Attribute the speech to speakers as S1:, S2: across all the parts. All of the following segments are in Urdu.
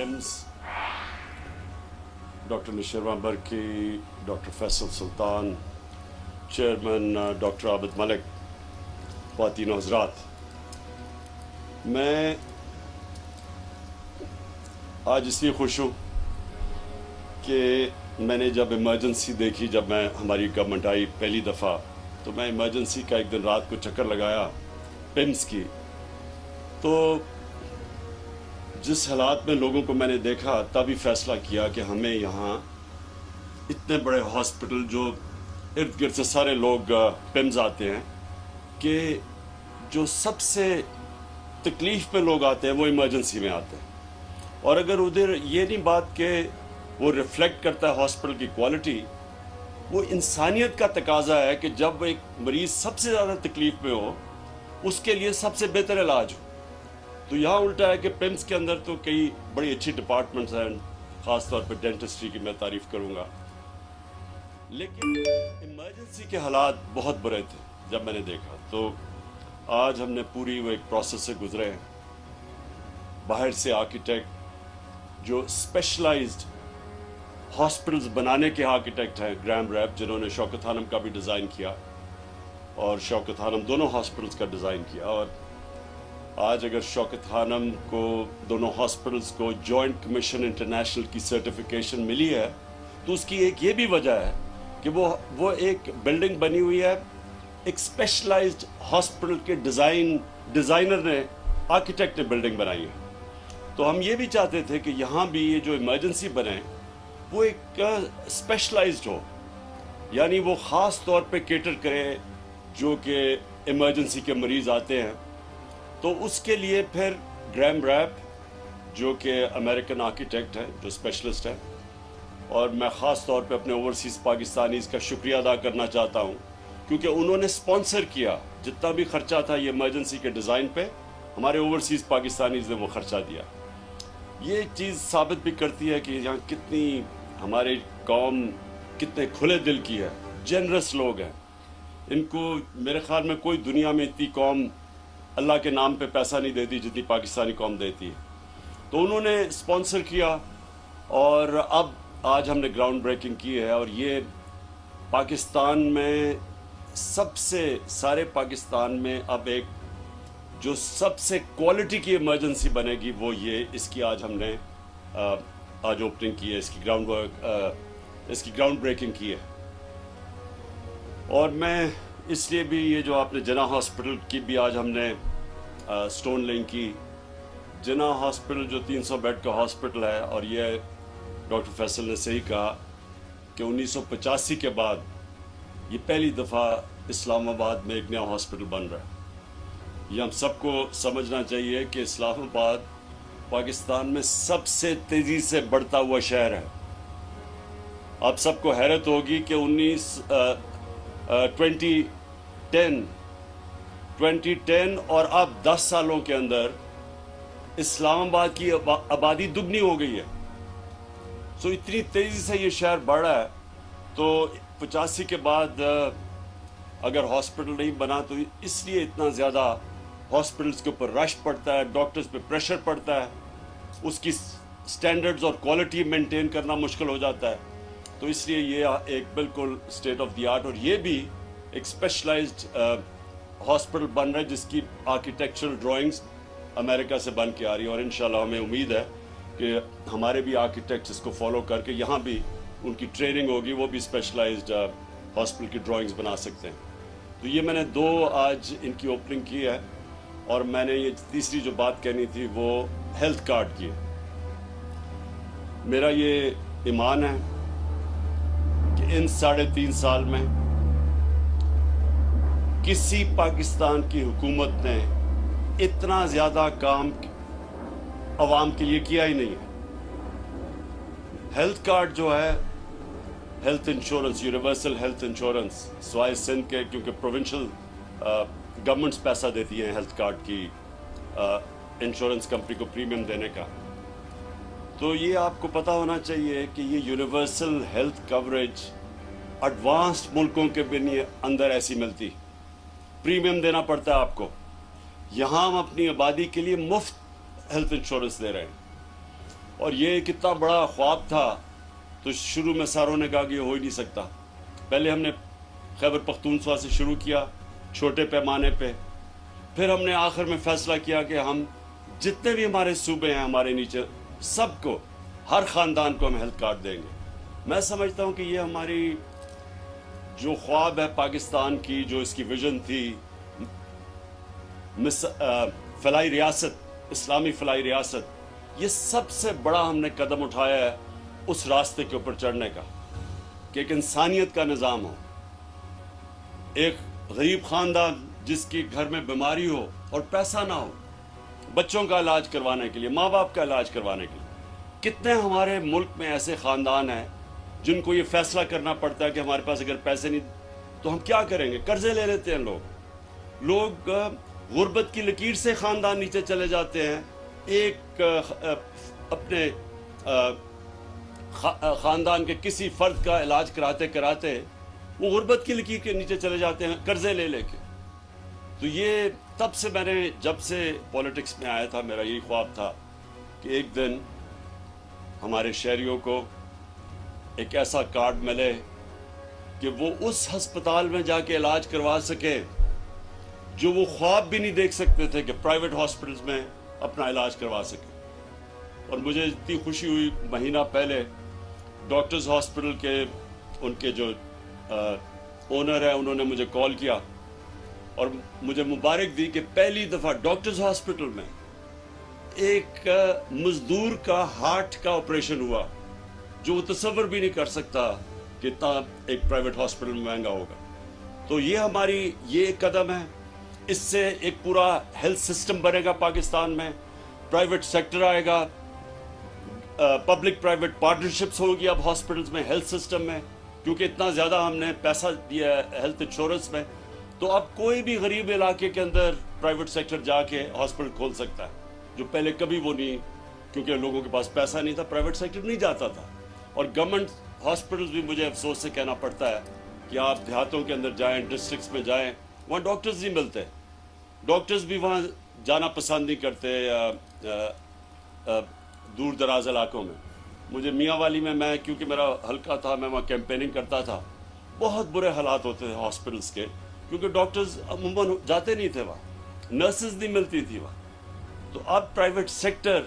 S1: PIMS, Dr. Nishirwan Barki, Dr. Faisal Sultan, Chairman Dr. Abid Malik, خواتین و حضرات، میں آج اس لیے خوش ہوں کہ میں نے جب ایمرجنسی دیکھی، جب ہماری گورنمنٹ آئی پہلی دفعہ، تو میں ایمرجنسی کا ایک دن رات کو چکر لگایا PIMS کی، تو جس حالات میں لوگوں کو میں نے دیکھا تبھی فیصلہ کیا کہ ہمیں یہاں اتنے بڑے ہاسپٹل جو ارد گرد سے سارے لوگ PIMS آتے ہیں، کہ جو سب سے تکلیف میں لوگ آتے ہیں وہ ایمرجنسی میں آتے ہیں، اور اگر ادھر یہ نہیں بات کہ وہ ریفلیکٹ کرتا ہے ہاسپٹل کی کوالٹی، وہ انسانیت کا تقاضا ہے کہ جب ایک مریض سب سے زیادہ تکلیف میں ہو اس کے لیے سب سے بہتر علاج ہو۔ تو یہاں الٹا ہے کہ PIMS کے اندر تو کئی بڑی اچھی ڈپارٹمنٹس ہیں، خاص طور پہ ڈینٹسٹری کی میں تعریف کروں گا، لیکن ایمرجنسی کے حالات بہت برے تھے جب میں نے دیکھا۔ تو آج ہم نے پوری وہ ایک پروسیس سے گزرے ہیں، باہر سے آرکیٹیکٹ جو اسپیشلائزڈ ہاسپٹلز بنانے کے آرکیٹیکٹ ہیں، گرام ریپ، جنہوں نے شوکت خانم کا بھی ڈیزائن کیا اور شوکت خانم دونوں ہاسپٹلز کا ڈیزائن کیا، اور آج اگر شوکت خانم کو دونوں ہاسپٹلز کو جوائنٹ کمیشن انٹرنیشنل کی سرٹیفیکیشن ملی ہے تو اس کی ایک یہ بھی وجہ ہے کہ وہ ایک بلڈنگ بنی ہوئی ہے، ایک اسپیشلائزڈ ہاسپٹل کے ڈیزائنر نے، آرکیٹیکٹ نے بلڈنگ بنائی ہے۔ تو ہم یہ بھی چاہتے تھے کہ یہاں بھی یہ جو ایمرجنسی بنے وہ ایک اسپیشلائزڈ ہو، یعنی وہ خاص طور پہ کیٹر کرے جو کہ ایمرجنسی کے مریض آتے ہیں۔ تو اس کے لیے پھر گرام ریپ جو کہ امریکن آرکیٹیکٹ ہے، جو اسپیشلسٹ ہے، اور میں خاص طور پہ اپنے اوورسیز پاکستانیز کا شکریہ ادا کرنا چاہتا ہوں، کیونکہ انہوں نے سپانسر کیا جتنا بھی خرچہ تھا یہ ایمرجنسی کے ڈیزائن پہ، ہمارے اوورسیز پاکستانیز نے وہ خرچہ دیا۔ یہ ایک چیز ثابت بھی کرتی ہے کہ یہاں کتنی ہماری قوم کتنے کھلے دل کی ہے، جنرس لوگ ہیں۔ ان کو میرے خیال میں کوئی دنیا میں اتنی قوم اللہ کے نام پہ پیسہ نہیں دیتی جتنی پاکستانی قوم دیتی ہے۔ تو انہوں نے سپانسر کیا، اور اب آج ہم نے گراؤنڈ بریکنگ کی ہے، اور یہ پاکستان میں سب سے سارے پاکستان میں اب ایک جو سب سے کوالٹی کی ایمرجنسی بنے گی وہ یہ، اس کی آج ہم نے آج اوپننگ کی ہے، اس کی گراؤنڈ بریکنگ کی ہے۔ اور میں اس لیے بھی یہ جو آپ نے جناح ہاسپٹل کی بھی آج ہم نے سٹون لینگ کی، جناح ہاسپٹل جو 300 بیڈ کا ہاسپٹل ہے، اور یہ ڈاکٹر فیصل نے صحیح کہا کہ 1985 کے بعد یہ پہلی دفعہ اسلام آباد میں ایک نیا ہاسپٹل بن رہا ہے۔ یہ ہم سب کو سمجھنا چاہیے کہ اسلام آباد پاکستان میں سب سے تیزی سے بڑھتا ہوا شہر ہے۔ آپ سب کو حیرت ہوگی کہ 2010 اور اب 10 سالوں کے اندر اسلام آباد کی آبادی دگنی ہو گئی ہے۔ سو اتنی تیزی سے یہ شہر بڑھ رہا ہے، تو 85 کے بعد اگر ہاسپٹل نہیں بنا تو اس لیے اتنا زیادہ ہاسپٹلس کے اوپر رش پڑتا ہے، ڈاکٹرز پہ پریشر پڑتا ہے، اس کی سٹینڈرڈز اور کوالٹی مینٹین کرنا مشکل ہو جاتا ہے۔ تو اس لیے یہ ایک بالکل اسٹیٹ آف دی آرٹ، اور یہ بھی ایک اسپیشلائزڈ ہاسپٹل بن رہا ہے جس کی آرکیٹیکچرل ڈرائنگز امریکہ سے بن کے آ رہی ہے، اور انشاءاللہ ہمیں امید ہے کہ ہمارے بھی آرکیٹیکٹس اس کو فالو کر کے یہاں بھی ان کی ٹریننگ ہوگی، وہ بھی اسپیشلائزڈ ہاسپٹل کی ڈرائنگز بنا سکتے ہیں۔ تو یہ میں نے 2 آج ان کی اوپننگ کی ہے، اور میں نے یہ تیسری جو بات کہنی تھی وہ ہیلتھ کارڈ کی ہے۔ میرا یہ ایمان ہے کہ ان 3.5 سال میں کسی پاکستان کی حکومت نے اتنا زیادہ کام عوام کے لیے کیا ہی نہیں ہے۔ ہیلتھ کارڈ جو ہے، health insurance, universal health insurance, سوائے سندھ کے، کیونکہ پروونشل گورنمنٹس پیسہ دیتی ہیں ہیلتھ کارڈ کی انشورنس کمپنی کو پریمیم دینے کا، تو یہ آپ کو پتہ ہونا چاہیے کہ یہ یونیورسل ہیلتھ کوریج ایڈوانسڈ ملکوں کے بھی اندر ایسی ملتی، پریمیم دینا پڑتا ہے آپ کو۔ یہاں ہم اپنی آبادی کے لیے مفت ہیلتھ انشورنس دے رہے ہیں، اور یہ کتنا بڑا خواب تھا، تو شروع میں ساروں نے کہا کہ یہ ہو ہی نہیں سکتا. پہلے ہم نے خیبر پختونخوا سے شروع کیا چھوٹے پیمانے پہ، پھر ہم نے آخر میں فیصلہ کیا کہ ہم جتنے بھی ہمارے صوبے ہیں ہمارے نیچے، سب کو، ہر خاندان کو ہم ہیلتھ کارڈ دیں گے. میں سمجھتا ہوں کہ یہ ہماری جو خواب ہے پاکستان کی، جو اس کی ویژن تھی، فلاحی ریاست، اسلامی فلاحی ریاست، یہ سب سے بڑا ہم نے قدم اٹھایا ہے اس راستے کے اوپر چڑھنے کا، کہ ایک انسانیت کا نظام ہو. ایک غریب خاندان جس کی گھر میں بیماری ہو اور پیسہ نہ ہو بچوں کا علاج کروانے کے لیے، ماں باپ کا علاج کروانے کے لیے. کتنے ہمارے ملک میں ایسے خاندان ہیں جن کو یہ فیصلہ کرنا پڑتا ہے کہ ہمارے پاس اگر پیسے نہیں تو ہم کیا کریں گے، قرضے لے لیتے ہیں لوگ. غربت کی لکیر سے خاندان نیچے چلے جاتے ہیں. ایک اپنے خاندان کے کسی فرد کا علاج کراتے کراتے وہ غربت کی لکیر کے نیچے چلے جاتے ہیں قرضے لے لے کے. تو یہ تب سے میں نے جب سے پولیٹکس میں آیا تھا میرا یہی خواب تھا کہ ایک دن ہمارے شہریوں کو ایک ایسا کارڈ ملے کہ وہ اس ہسپتال میں جا کے علاج کروا سکے جو وہ خواب بھی نہیں دیکھ سکتے تھے کہ پرائیویٹ ہاسپٹلز میں اپنا علاج کروا سکے. اور مجھے اتنی خوشی ہوئی، مہینہ پہلے ڈاکٹرز ہاسپٹل کے ان کے جو اونر ہے انہوں نے مجھے کال کیا اور مجھے مبارک دی کہ پہلی دفعہ ڈاکٹرز ہاسپٹل میں ایک مزدور کا ہارٹ کا آپریشن ہوا جو وہ تصور بھی نہیں کر سکتا کہ اتنا ایک پرائیویٹ ہاسپٹل میں مہنگا ہوگا. تو یہ ہماری یہ ایک قدم ہے. اس سے ایک پورا ہیلتھ سسٹم بنے گا پاکستان میں، پرائیویٹ سیکٹر آئے گا، پبلک پرائیویٹ پارٹنرشپس ہوگی اب ہاسپٹلز میں، ہیلتھ سسٹم میں، کیونکہ اتنا زیادہ ہم نے پیسہ دیا ہے ہیلتھ انشورنس میں. تو اب کوئی بھی غریب علاقے کے اندر پرائیویٹ سیکٹر جا کے ہاسپٹل کھول سکتا ہے، جو پہلے کبھی وہ نہیں، کیونکہ لوگوں کے پاس پیسہ نہیں تھا، پرائیویٹ سیکٹر نہیں جاتا تھا. اور گورنمنٹ ہاسپٹلز بھی مجھے افسوس سے کہنا پڑتا ہے کہ آپ دیہاتوں کے اندر جائیں، ڈسٹرکٹس میں جائیں، وہاں ڈاکٹرز نہیں ملتے. ڈاکٹرز بھی وہاں جانا پسند نہیں کرتے دور دراز علاقوں میں. مجھے میاں والی میں کیونکہ میرا حلقہ تھا، میں وہاں کیمپیننگ کرتا تھا، بہت برے حالات ہوتے تھے ہاسپٹلز کے، کیونکہ ڈاکٹرز عموماً جاتے نہیں تھے وہاں، نرسز نہیں ملتی تھی وہاں. تو اب پرائیویٹ سیکٹر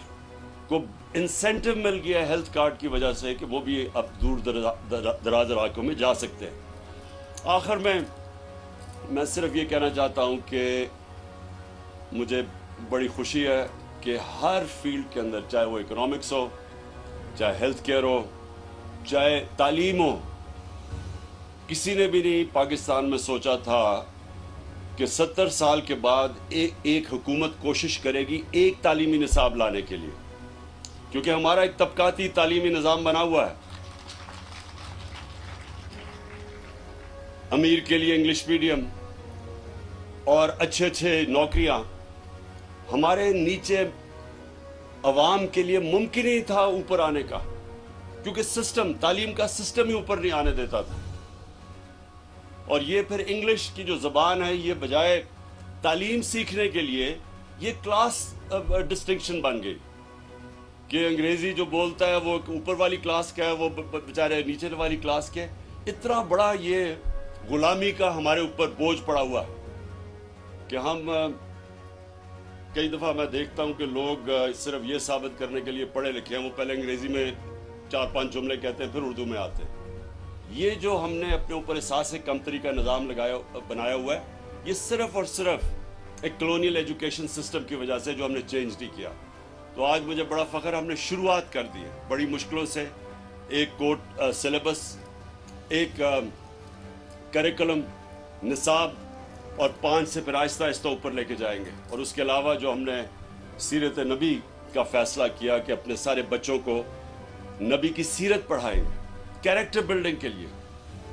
S1: کو انسینٹو مل گیا ہے ہیلتھ کارڈ کی وجہ سے کہ وہ بھی اب دور دراز علاقوں میں جا سکتے ہیں. آخر میں صرف یہ کہنا چاہتا ہوں کہ مجھے بڑی خوشی ہے کہ ہر فیلڈ کے اندر، چاہے وہ اکنامکس ہو، چاہے ہیلتھ کیئر ہو، چاہے تعلیم ہو، کسی نے بھی نہیں پاکستان میں سوچا تھا کہ 70 سال کے بعد ایک حکومت کوشش کرے گی ایک تعلیمی نصاب لانے کے لیے، کیونکہ ہمارا ایک طبقاتی تعلیمی نظام بنا ہوا ہے. امیر کے لیے انگلش میڈیم اور اچھے نوکریاں، ہمارے نیچے عوام کے لیے ممکن ہی تھا اوپر آنے کا، کیونکہ سسٹم، تعلیم کا سسٹم ہی اوپر نہیں آنے دیتا تھا. اور یہ پھر انگلش کی جو زبان ہے، یہ بجائے تعلیم سیکھنے کے لیے یہ کلاس ڈسٹنکشن بن گئی کہ انگریزی جو بولتا ہے وہ اوپر والی کلاس کا ہے، وہ بیچارے نیچے والی کلاس کے. اتنا بڑا یہ غلامی کا ہمارے اوپر بوجھ پڑا ہوا ہے کہ ہم کئی دفعہ میں دیکھتا ہوں کہ لوگ صرف یہ ثابت کرنے کے لیے پڑھے لکھے ہیں، وہ پہلے انگریزی میں 4-5 جملے کہتے ہیں پھر اردو میں آتے ہیں. یہ جو ہم نے اپنے اوپر احساس کمتری کا نظام بنایا ہوا ہے، یہ صرف اور صرف ایک کلونیل ایجوکیشن سسٹم کی وجہ سے جو ہم نے چینج نہیں کیا. تو آج مجھے بڑا فخر، ہم نے شروعات کر دی ہے بڑی مشکلوں سے. ایک کوٹ سلیبس، ایک کریکولم، نصاب، اور 5 سے پھر آہستہ آہستہ اوپر لے کے جائیں گے. اور اس کے علاوہ جو ہم نے سیرت نبی کا فیصلہ کیا کہ اپنے سارے بچوں کو نبی کی سیرت پڑھائیں گے کیریکٹر بلڈنگ کے لیے.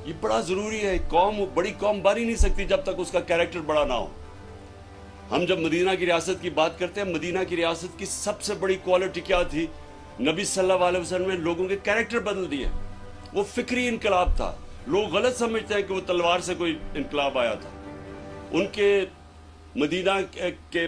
S1: یہ بڑا ضروری ہے. بڑی قوم بن ہی نہیں سکتی جب تک اس کا کیریکٹر بڑا نہ ہو. ہم جب مدینہ کی ریاست کی بات کرتے ہیں، مدینہ کی ریاست کی سب سے بڑی کوالٹی کیا تھی؟ نبی صلی اللہ علیہ وسلم نے لوگوں کے کیریکٹر بدل دیے. وہ فکری انقلاب تھا. لوگ غلط سمجھتے ہیں کہ وہ تلوار سے کوئی انقلاب آیا تھا. ان کے مدینہ کے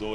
S1: 2